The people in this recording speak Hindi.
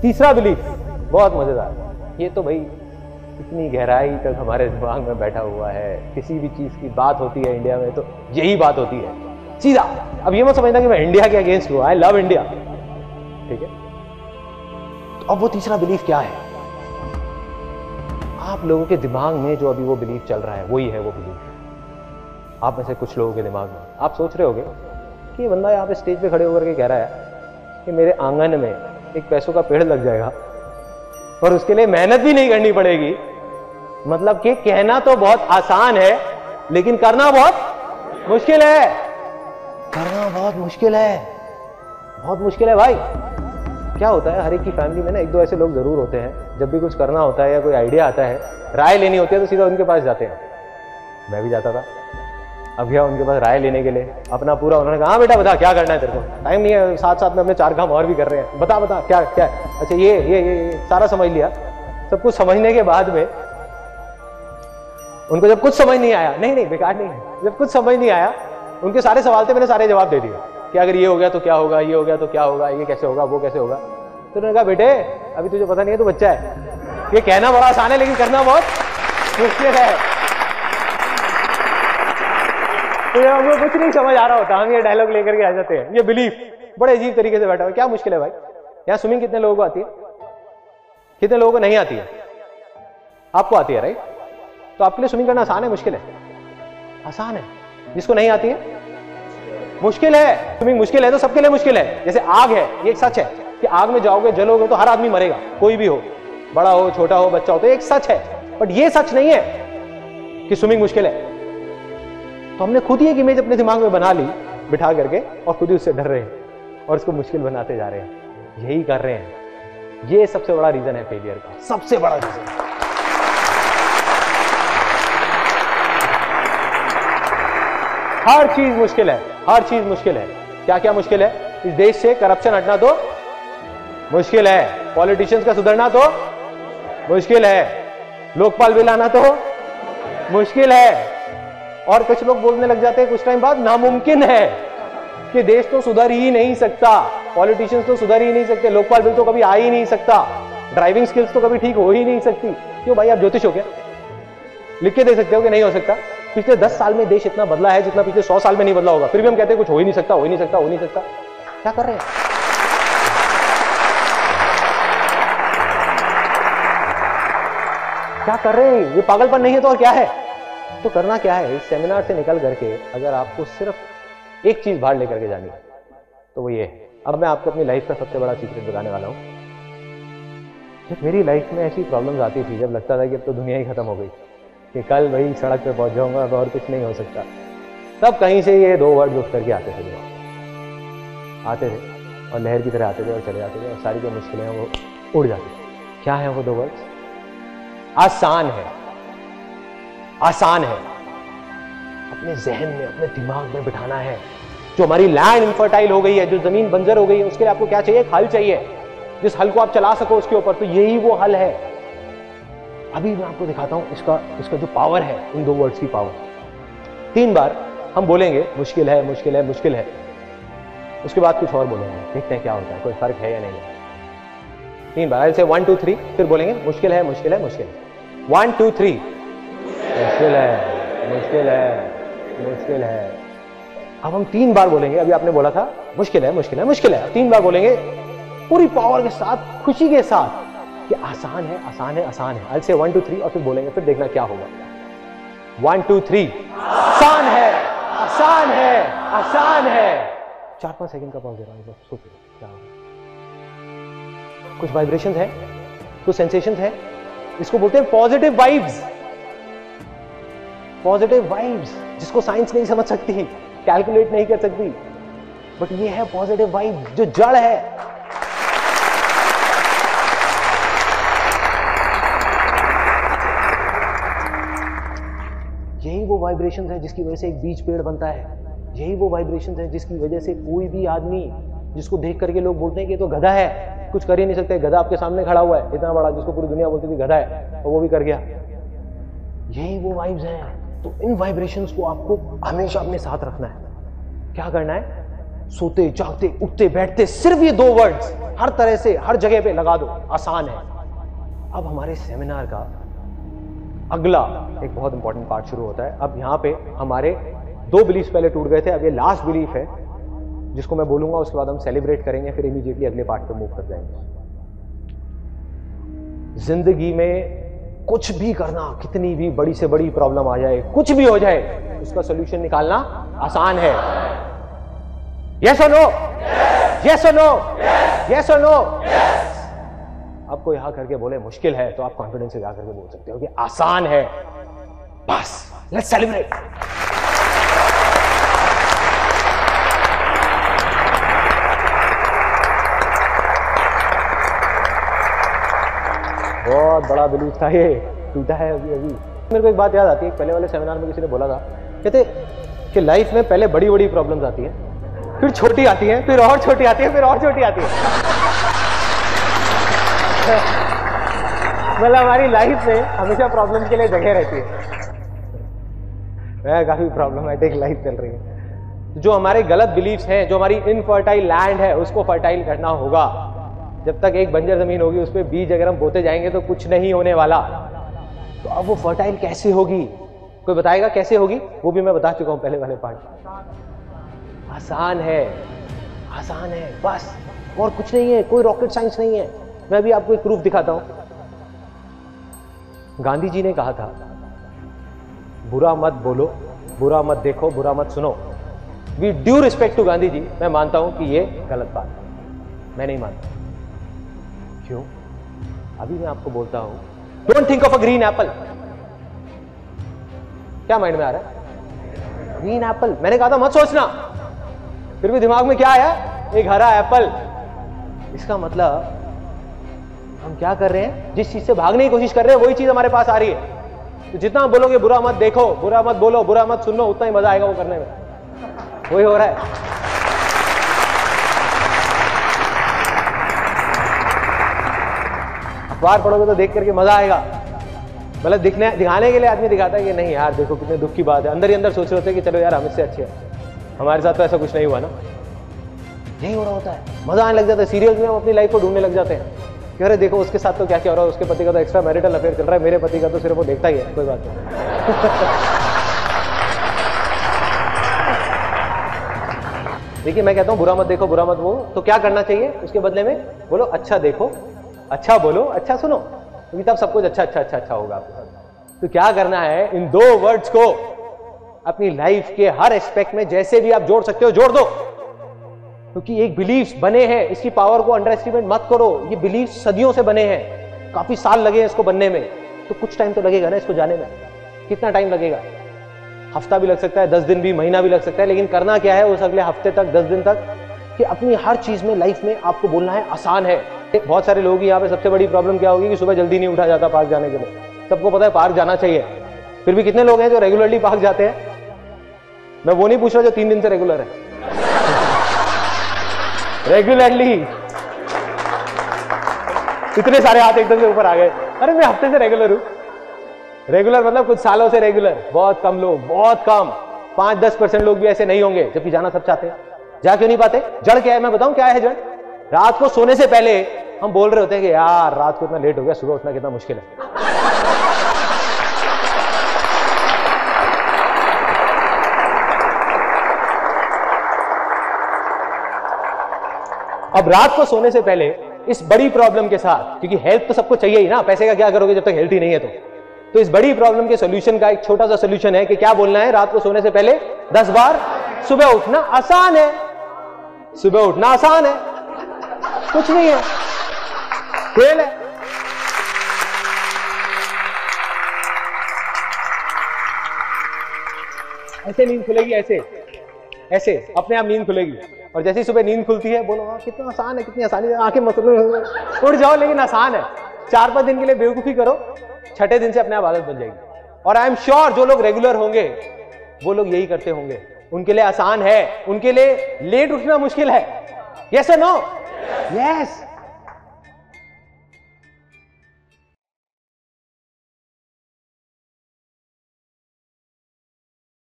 तीसरा बिलीफ बहुत मजेदार। ये तो भाई इतनी गहराई तक हमारे दिमाग में बैठा हुआ है, किसी भी चीज की बात होती है इंडिया में तो यही बात होती है सीधा। अब ये मत समझना कि मैं इंडिया के अगेंस्ट हूं, आई लव इंडिया, ठीक है। तो अब वो तीसरा बिलीफ क्या है? आप लोगों के दिमाग में जो अभी वो बिलीफ चल रहा है वही है वो बिलीफ। आप में से कुछ लोगों के दिमाग में आप सोच रहे होगे कि ये बंदा यहाँ पे स्टेज पे खड़े होकर के कह रहा है कि मेरे आंगन में एक पैसों का पेड़ लग जाएगा और उसके लिए मेहनत भी नहीं करनी पड़ेगी। मतलब कि कहना तो बहुत आसान है लेकिन करना बहुत मुश्किल है। करना बहुत मुश्किल है, बहुत मुश्किल है भाई। क्या होता है, हर एक की फैमिली में ना एक दो ऐसे लोग जरूर होते हैं, जब भी कुछ करना होता है या कोई आइडिया आता है, राय लेनी होती है तो सीधा उनके पास जाते हैं। मैं भी जाता था, अब गया उनके पास राय लेने के लिए अपना पूरा। उन्होंने कहा हाँ बेटा बता क्या करना है तेरे को, टाइम नहीं है, साथ साथ में अपने 4 काम और भी कर रहे हैं, बता बता क्या क्या। अच्छा ये सारा समझ लिया। सब कुछ समझने के बाद में उनको जब कुछ समझ नहीं आया, नहीं बेकार नहीं है, जब कुछ समझ नहीं आया, उनके सारे सवाल थे, मैंने सारे जवाब दे दिए कि अगर ये हो गया तो क्या होगा, ये हो गया तो क्या होगा, ये कैसे होगा, वो कैसे होगा। तो उन्होंने कहा बेटे अभी तुझे पता नहीं है, तो बच्चा है, ये कहना बड़ा आसान है लेकिन करना बहुत मुश्किल है। तो जब हमको कुछ नहीं समझ आ रहा होता हम ये डायलॉग लेकर के आ जाते हैं। ये बिलीफ बड़े अजीब तरीके से बैठा हुआ। क्या मुश्किल है भाई? यहाँ स्विमिंग कितने लोगों को आती है, कितने लोगों को नहीं आती है? आपको आती है राइट? तो आपके लिए स्विमिंग करना आसान है मुश्किल है? आसान है। जिसको नहीं आती है मुश्किल है। स्विमिंग मुश्किल है तो सबके लिए मुश्किल है। जैसे आग है, ये एक सच है कि आग में जाओगे जलोगे तो हर आदमी मरेगा, कोई भी हो, बड़ा हो छोटा हो बच्चा हो, तो एक सच है। बट ये सच नहीं है कि स्विमिंग मुश्किल है। तो हमने खुद ही एक इमेज अपने दिमाग में बना ली बिठा करके और खुद ही उससे डर रहे हैं और इसको मुश्किल बनाते जा रहे हैं। यही कर रहे हैं। ये सबसे बड़ा रीजन है फेलियर का, सबसे बड़ा रीजन। हर चीज मुश्किल है, हर चीज मुश्किल है। क्या क्या मुश्किल है? इस देश से करप्शन हटना तो मुश्किल है, पॉलिटिशियंस का सुधरना तो मुश्किल है, लोकपाल बिल आना तो मुश्किल है। और कुछ लोग बोलने लग जाते हैं कुछ टाइम बाद नामुमकिन है कि देश तो सुधर ही नहीं सकता, पॉलिटिशियंस तो सुधर ही नहीं सकते, लोकपाल बिल तो कभी आ ही नहीं सकता, ड्राइविंग स्किल्स तो कभी ठीक हो ही नहीं सकती। क्यों भाई, आप ज्योतिष हो क्या? लिख के दे सकते हो कि नहीं हो सकता? पिछले 10 साल में देश इतना बदला है जितना पिछले 100 साल में नहीं बदला होगा, फिर भी हम कहते हैं कुछ हो ही नहीं सकता, हो ही नहीं सकता, हो ही नहीं सकता। क्या कर रहे हैं? क्या कर रहे हैं? ये पागलपन नहीं है तो और क्या है? तो करना क्या है? इस सेमिनार से निकल करके अगर आपको सिर्फ एक चीज बाहर लेकर के जानी है तो वो ये है। अब मैं आपको अपनी लाइफ का सबसे बड़ा सीक्रेट बताने वाला हूं। जब मेरी लाइफ में ऐसी प्रॉब्लम्स आती थी, जब लगता था कि अब तो दुनिया ही खत्म हो गई, कि कल वही सड़क पे पहुंच जाऊंगा, अब और कुछ नहीं हो सकता, तब कहीं से ये 2 वर्ड उठ करके आते थे, आते थे और लहर की तरह आते थे और चले जाते थे और सारी जो मुश्किलें हैं वो उड़ जाती थी। क्या है वो 2 वर्ड्स? आसान है। आसान है। अपने जहन में, अपने दिमाग में बिठाना है। जो हमारी लैंड इनफर्टाइल हो गई है, जो जमीन बंजर हो गई है, उसके लिए आपको क्या चाहिए? एक हल चाहिए, जिस हल को आप चला सको उसके ऊपर, तो यही वो हल है। अभी मैं आपको दिखाता हूं इसका जो पावर है, इन 2 वर्ड्स की पावर। 3 बार हम बोलेंगे मुश्किल है, मुश्किल है, मुश्किल है, उसके बाद कुछ और बोलेंगे, देखते हैं क्या होता है, कोई फर्क है या नहीं। 3 बार से 1 2 3 फिर बोलेंगे मुश्किल है, मुश्किल है, मुश्किल है। 1 2 3 मुश्किल है, मुश्किल है, मुश्किल है। अब हम 3 बार बोलेंगे। अभी आपने बोला था मुश्किल है, मुश्किल है, मुश्किल है। 3 बार बोलेंगे पूरी पावर के साथ, खुशी के साथ कि आसान है, आसान है, आसान है। I'll say 1 2 3 और फिर बोलेंगे, फिर देखना क्या होगा। 1 2 3 आसान है, आसान है, आसान है। 4-5 सेकंड का पॉज दे रहा हूं, सोचिए क्या होगा। कुछ वाइब्रेशंस है, कुछ सेंसेशंस है, इसको बोलते हैं पॉजिटिव वाइब्स। पॉजिटिव वाइब्स जिसको साइंस नहीं समझ सकती, कैलकुलेट नहीं कर सकती, बट ये है पॉजिटिव वाइब जो जड़ है। यही वो वाइब्रेशन है जिसकी वजह से एक बीज पेड़ बनता है। यही वो वाइब्रेशन है जिसकी वजह से कोई भी आदमी जिसको देख करके लोग बोलते हैं कि ये तो गधा है, कुछ कर ही नहीं सकते। गधा आपके सामने खड़ा हुआ है इतना बड़ा, जिसको पूरी दुनिया बोलती थी गधा है, तो वो भी कर गया। यही वो वाइब्स हैं। तो इन वाइब्रेशंस को आपको हमेशा अपने साथ रखना है। क्या करना है? सोते जागते उठते बैठते सिर्फ ये 2 वर्ड्स हर तरह से हर जगह पे लगा दो, आसान है। अब हमारे सेमिनार का अगला एक बहुत इंपॉर्टेंट पार्ट शुरू होता है। अब यहां पे हमारे 2 बिलीफ पहले टूट गए थे, अब ये लास्ट बिलीफ है जिसको मैं बोलूंगा, उसके बाद हम सेलिब्रेट करेंगे, फिर इमीडिएटली अगले पार्ट पे मूव कर जाएंगे। जिंदगी में कुछ भी करना, कितनी भी बड़ी से बड़ी प्रॉब्लम आ जाए, कुछ भी हो जाए, उसका सॉल्यूशन निकालना आसान है। यस और नो? यस और नो? यस और नो? आपको यहां करके बोले मुश्किल है, तो आप कॉन्फिडेंस से जाकर के बोल सकते हो कि आसान है। बस लेट्स सेलिब्रेट। बहुत बड़ा बिलीफ था, ये टूटा है अभी अभी। मेरे को एक बात याद आती है, पहले वाले सेमिनार में किसी ने बोला था, कहते कि लाइफ में पहले बड़ी बड़ी प्रॉब्लम्स आती हैं, फिर छोटी आती हैं, फिर और छोटी आती है, फिर और छोटी आती है। मतलब हमारी लाइफ में हमेशा प्रॉब्लम के लिए जगह रहती है। काफी प्रॉब्लमैटिक लाइफ चल रही है। जो हमारे गलत बिलीफ्स हैं, जो हमारी इनफर्टाइल लैंड है, उसको फर्टाइल करना होगा। जब तक एक बंजर जमीन होगी, उस पर बीज अगर हम बोते जाएंगे तो कुछ नहीं होने वाला। तो अब वो फर्टाइल कैसे होगी? कोई बताएगा कैसे होगी? वो भी मैं बता चुका हूं पहले वाले पार्ट। आसान है, आसान है, बस और कुछ नहीं है, कोई रॉकेट साइंस नहीं है। मैं अभी आपको एक प्रूफ दिखाता हूं। गांधी जी ने कहा था, बुरा मत बोलो, बुरा मत देखो, बुरा मत सुनो। With due respect to Gandhi ji, मैं मानता हूं कि ये गलत बात है, मैं नहीं मानता। क्यों? अभी मैं आपको बोलता हूं, don't think of a green Apple. क्या माइंड में आ रहा है? Green Apple. मैंने कहा था मत सोचना, फिर भी दिमाग में क्या आया? एक हरा एप्पल। इसका मतलब हम क्या कर रहे हैं? जिस चीज से भागने की कोशिश कर रहे हैं वही चीज हमारे पास आ रही है। तो जितना बोलोगे बुरा मत देखो, बुरा मत बोलो, बुरा मत सुनो, उतना ही मजा आएगा वो करने में। वही हो रहा है। अखबार पढ़ोगे तो देख करके मजा आएगा। मतलब दिखाने के लिए आदमी दिखाता है कि नहीं यार देखो कितने दुख की बात है, अंदर ही अंदर सोच रहे होते हैं कि चलो यार हम इससे अच्छे हैं। हमारे साथ तो ऐसा कुछ नहीं हुआ ना। यही हो रहा होता है, मजा आने लग जाता है। सीरियल्स में हम अपनी लाइफ को ढूंढने लग जाते हैं कि अरे देखो उसके साथ तो क्या क्या हो रहा है, उसके पति का तो एक्स्ट्रा मैरिटल अफेयर चल रहा है, मेरे पति का तो सिर्फ वो देखता ही है, कोई बात नहीं। देखिए मैं कहता हूं बुरा मत देखो, बुरा मत बोलो, तो क्या करना चाहिए उसके बदले में? बोलो अच्छा देखो, अच्छा बोलो, अच्छा सुनो, क्योंकि तब सब कुछ अच्छा अच्छा अच्छा अच्छा होगा आपके साथ। तो क्या करना है? इन 2 वर्ड्स को अपनी लाइफ के हर एस्पेक्ट में जैसे भी आप जोड़ सकते हो जोड़ दो। क्योंकि एक बिलीफ बने हैं, इसकी पावर को अंडर एस्टिमेट मत करो। ये बिलीफ सदियों से बने हैं, काफी साल लगे हैं इसको बनने में, तो कुछ टाइम तो लगेगा ना इसको जाने में। कितना टाइम लगेगा? हफ्ता भी लग सकता है, 10 दिन भी, महीना भी लग सकता है। लेकिन करना क्या है उस अगले हफ्ते तक, 10 दिन तक, कि अपनी हर चीज में लाइफ में आपको बोलना है आसान है। बहुत सारे लोग यहाँ पे सबसे बड़ी प्रॉब्लम क्या होगी कि सुबह जल्दी नहीं उठा जाता पार्क जाने के लिए। सबको पता है पार्क जाना चाहिए, फिर भी कितने लोग हैं जो रेगुलरली पार्क जाते हैं? मैं वो नहीं पूछ रहा जो 3 दिन से रेगुलर है। रेगुलरली इतने सारे हाथ एकदम से ऊपर आ गए। अरे मैं हफ्ते से रेगुलर हूं। रेगुलर मतलब कुछ सालों से रेगुलर। बहुत कम लोग, बहुत कम, 5-10% लोग भी ऐसे नहीं होंगे, जबकि जाना सब चाहते हैं। जा क्यों नहीं पाते? जड़ क्या है मैं बताऊं क्या है जड़? रात को सोने से पहले हम बोल रहे होते हैं कि यार रात को इतना लेट हो गया, सुबह उठना कितना मुश्किल है। अब रात को सोने से पहले इस बड़ी प्रॉब्लम के साथ, क्योंकि हेल्थ तो सबको चाहिए ही ना, पैसे का क्या करोगे जब तक हेल्थ ही नहीं है तो इस बड़ी प्रॉब्लम के सॉल्यूशन का एक छोटा सा सॉल्यूशन है कि क्या बोलना है? रात को सोने से पहले 10 बार सुबह उठना आसान है। सुबह उठना आसान है, कुछ नहीं है, खेल है। ऐसे नींद खुलेगी, ऐसे ऐसे अपने आप नींद खुलेगी। और जैसे ही सुबह नींद खुलती है बोलो कितना आसान है, कितनी आसानी से आंखें मसले उड़ जाओ, लेकिन आसान है। 4-5 दिन के लिए बेवकूफी करो, 6ठे दिन से अपने आप आदत बन जाएगी। और आई एम श्योर जो लोग रेगुलर होंगे वो लोग यही करते होंगे, उनके लिए आसान है। उनके लिए लेट उठना मुश्किल है। यस और नो? यस।